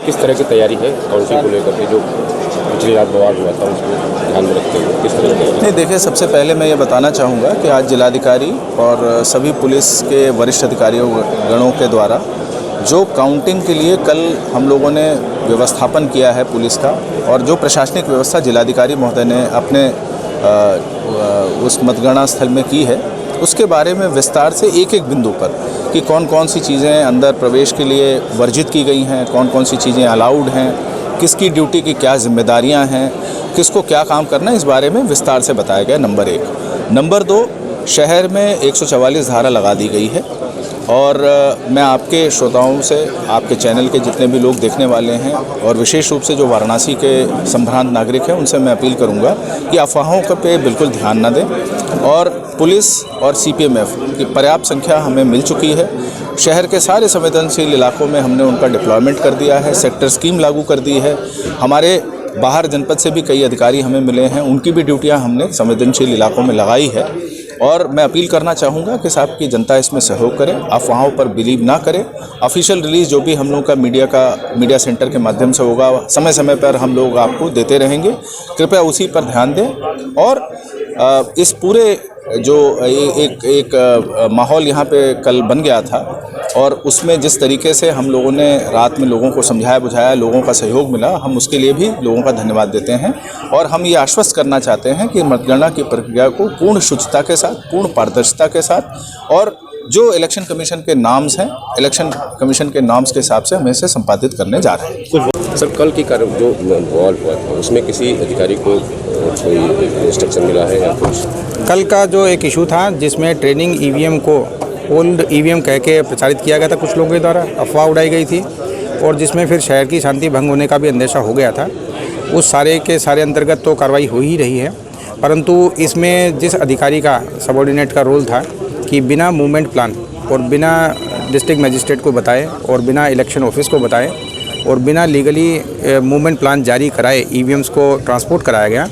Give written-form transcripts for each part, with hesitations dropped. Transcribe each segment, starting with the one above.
किस तरह की तैयारी है काउंटिंग को लेकर के, जो पिछली रात बवाल हुआ था उसको ध्यान में रखते हुए किस तरह की? नहीं, देखिए, सबसे पहले मैं ये बताना चाहूँगा कि आज जिलाधिकारी और सभी पुलिस के वरिष्ठ अधिकारियों गणों के द्वारा जो काउंटिंग के लिए कल हम लोगों ने व्यवस्थापन किया है पुलिस का, और जो प्रशासनिक व्यवस्था जिलाधिकारी महोदय ने अपने उस मतगणना स्थल में की है, उसके बारे में विस्तार से एक एक बिंदु पर कि कौन कौन सी चीज़ें अंदर प्रवेश के लिए वर्जित की गई हैं, कौन कौन सी चीज़ें अलाउड हैं, किसकी ड्यूटी की क्या जिम्मेदारियां हैं, किसको क्या काम करना है, इस बारे में विस्तार से बताया गया, नंबर 1। नंबर 2, शहर में 144 धारा लगा दी गई है, और मैं आपके श्रोताओं से, आपके चैनल के जितने भी लोग देखने वाले हैं, और विशेष रूप से जो वाराणसी के संभ्रांत नागरिक हैं, उनसे मैं अपील करूंगा कि अफवाहों पे बिल्कुल ध्यान न दें, और पुलिस और सीपीएमएफ की पर्याप्त संख्या हमें मिल चुकी है। शहर के सारे संवेदनशील इलाकों में हमने उनका डिप्लॉयमेंट कर दिया है, सेक्टर स्कीम लागू कर दी है। हमारे बाहर जनपद से भी कई अधिकारी हमें मिले हैं, उनकी भी ड्यूटियां हमने संवेदनशील इलाकों में लगाई है। और मैं अपील करना चाहूँगा कि साहब की जनता इसमें सहयोग करे, अफवाहों पर बिलीव ना करे। ऑफिशियल रिलीज़ जो भी हम लोग का मीडिया सेंटर के माध्यम से होगा, समय समय पर हम लोग आपको देते रहेंगे, कृपया उसी पर ध्यान दें। और इस पूरे जो एक माहौल यहाँ पे कल बन गया था, और उसमें जिस तरीके से हम लोगों ने रात में लोगों को समझाया बुझाया, लोगों का सहयोग मिला, हम उसके लिए भी लोगों का धन्यवाद देते हैं। और हम ये आश्वस्त करना चाहते हैं कि मतगणना की प्रक्रिया को पूर्ण शुचिता के साथ, पूर्ण पारदर्शिता के साथ, और जो इलेक्शन कमीशन के नाम्स हैं, इलेक्शन कमीशन के नाम्स के हिसाब से हम इसे संपादित करने जा रहे हैं। सर, कल की कार्य जो बवाल हुआ था उसमें किसी अधिकारी को कोई इंस्ट्रक्शन मिला है या कुछ? कल का जो एक इशू था जिसमें ट्रेनिंग ईवीएम को ओल्ड ईवीएम कह के प्रचारित किया गया था, कुछ लोगों के द्वारा अफवाह उड़ाई गई थी, और जिसमें फिर शहर की शांति भंग होने का भी अंदेशा हो गया था। उस सारे के सारे अंतर्गत तो कार्रवाई हो ही रही है, परंतु इसमें जिस अधिकारी का सबॉर्डिनेट का रोल था कि बिना मूवमेंट प्लान और बिना डिस्ट्रिक्ट मजिस्ट्रेट को बताए और बिना इलेक्शन ऑफिस को बताए और बिना लीगली मूवमेंट प्लान जारी कराए ईवीएम्स को ट्रांसपोर्ट कराया गया,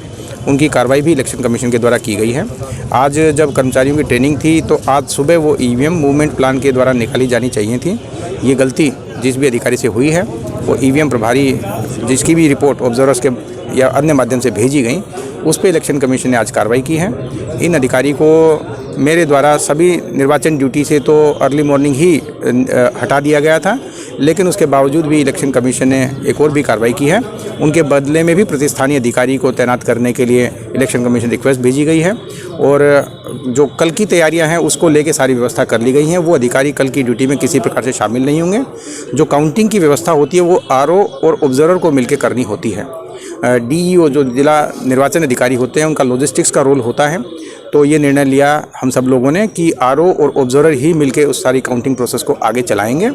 उनकी कार्रवाई भी इलेक्शन कमीशन के द्वारा की गई है। आज जब कर्मचारियों की ट्रेनिंग थी तो आज सुबह वो ईवीएम मूवमेंट प्लान के द्वारा निकाली जानी चाहिए थी। ये गलती जिस भी अधिकारी से हुई है, वो ईवीएम प्रभारी जिसकी भी रिपोर्ट ऑब्जर्वर्स के या अन्य माध्यम से भेजी गई, उस पर इलेक्शन कमीशन ने आज कार्रवाई की है। इन अधिकारी को मेरे द्वारा सभी निर्वाचन ड्यूटी से तो अर्ली मॉर्निंग ही हटा दिया गया था, लेकिन उसके बावजूद भी इलेक्शन कमीशन ने एक और भी कार्रवाई की है। उनके बदले में भी प्रतिस्थानीय अधिकारी को तैनात करने के लिए इलेक्शन कमीशन रिक्वेस्ट भेजी गई है, और जो कल की तैयारियां हैं उसको लेके सारी व्यवस्था कर ली गई हैं। वो अधिकारी कल की ड्यूटी में किसी प्रकार से शामिल नहीं होंगे। जो काउंटिंग की व्यवस्था होती है वो आरओ और ऑब्जर्वर को मिलकर करनी होती है। डीईओ जो जिला निर्वाचन अधिकारी होते हैं, उनका लॉजिस्टिक्स का रोल होता है। तो ये निर्णय लिया हम सब लोगों ने कि आरओ और ऑब्जर्वर ही मिलकर उस सारी काउंटिंग प्रोसेस को आगे चलाएंगे।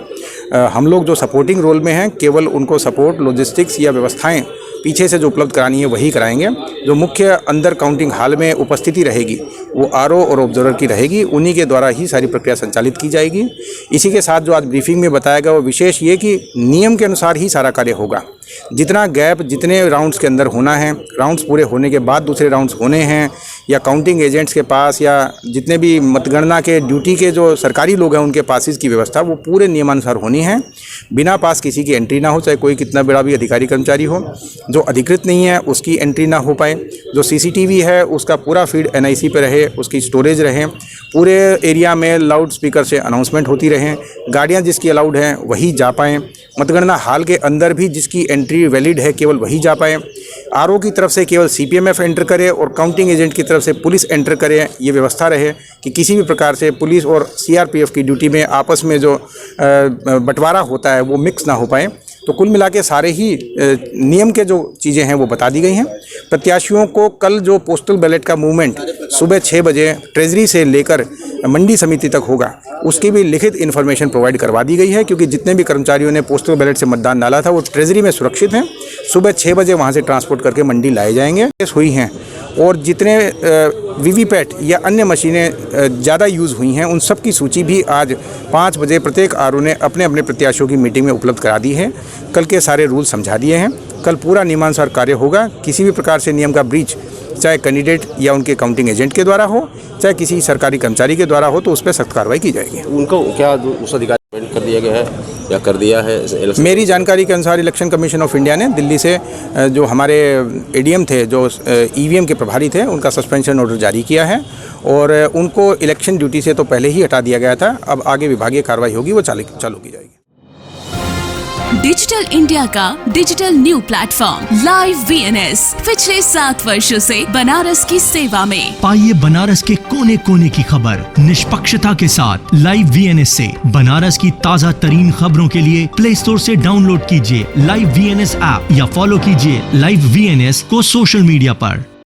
हम लोग जो सपोर्टिंग रोल में हैं, केवल उनको सपोर्ट, लॉजिस्टिक्स या व्यवस्थाएं पीछे से जो उपलब्ध करानी है वही कराएंगे। जो मुख्य अंदर काउंटिंग हाल में उपस्थिति रहेगी वो आरओ और ऑब्जर्वर की रहेगी, उन्हीं के द्वारा ही सारी प्रक्रिया संचालित की जाएगी। इसी के साथ जो आज ब्रीफिंग में बताया गया वो विशेष ये कि नियम के अनुसार ही सारा कार्य होगा। जितना गैप जितने राउंड्स के अंदर होना है, राउंड्स पूरे होने के बाद दूसरे राउंड्स होने हैं, या काउंटिंग एजेंट्स के पास या जितने भी मतगणना के ड्यूटी के जो सरकारी लोग हैं उनके पास इसकी व्यवस्था वो पूरे नियमानुसार होनी है। बिना पास किसी की एंट्री ना हो, चाहे कोई कितना बड़ा भी अधिकारी कर्मचारी हो। जो अधिकृत नहीं है उसकी एंट्री ना हो पाए। जो सीसीटीवी है उसका पूरा फीड एनआईसी पे रहे, उसकी स्टोरेज रहे। पूरे एरिया में लाउड स्पीकर से अनाउंसमेंट होती रहे। गाड़ियाँ जिसकी अलाउड हैं वही जा पाएँ। मतगणना हाल के अंदर भी जिसकी एंट्री वैलिड है केवल वही जा पाए। आरओ की तरफ से केवल सीपीएमएफ एंटर करे और काउंटिंग एजेंट की तरफ से पुलिस एंटर करे। ये व्यवस्था रहे कि किसी भी प्रकार से पुलिस और सीआरपीएफ की ड्यूटी में आपस में जो बंटवारा होता है वो मिक्स ना हो पाए। तो कुल मिला के सारे ही नियम के जो चीज़ें हैं वो बता दी गई हैं। प्रत्याशियों को कल जो पोस्टल बैलेट का मूवमेंट सुबह 6 बजे ट्रेजरी से लेकर मंडी समिति तक होगा, उसकी भी लिखित इन्फॉर्मेशन प्रोवाइड करवा दी गई है, क्योंकि जितने भी कर्मचारियों ने पोस्टल बैलेट से मतदान डाला था वो ट्रेजरी में सुरक्षित हैं। सुबह 6 बजे वहाँ से ट्रांसपोर्ट करके मंडी लाए जाएंगे। हुई हैं और जितने वीवीपैट या अन्य मशीनें ज़्यादा यूज़ हुई हैं उन सब की सूची भी आज 5 बजे प्रत्येक आरओ ने अपने अपने प्रत्याशियों की मीटिंग में उपलब्ध करा दी है। कल के सारे रूल समझा दिए हैं। कल पूरा नियमानुसार कार्य होगा। किसी भी प्रकार से नियम का ब्रीच चाहे कैंडिडेट या उनके काउंटिंग एजेंट के द्वारा हो, चाहे किसी सरकारी कर्मचारी के द्वारा हो, तो उस पर सख्त कार्रवाई की जाएगी। उनको क्या उस अधिकारी अपॉइंट कर दिया गया है या कर दिया है इलेक्शन? मेरी जानकारी के अनुसार इलेक्शन कमीशन ऑफ इंडिया ने दिल्ली से जो हमारे एडीएम थे, जो ईवीएम के प्रभारी थे, उनका सस्पेंशन ऑर्डर जारी किया है और उनको इलेक्शन ड्यूटी से तो पहले ही हटा दिया गया था। अब आगे विभागीय कार्रवाई होगी, वो चालू की जाएगी। डिजिटल इंडिया का digital new platform live VNS पिछले 7 वर्षों से बनारस की सेवा में। पाइए बनारस के कोने कोने की खबर निष्पक्षता के साथ। लाइव वीएनएस से बनारस की ताज़ा तरीन खबरों के लिए प्ले स्टोर से डाउनलोड कीजिए लाइव वीएनएस ऐप या फॉलो कीजिए लाइव वीएनएस को सोशल मीडिया पर।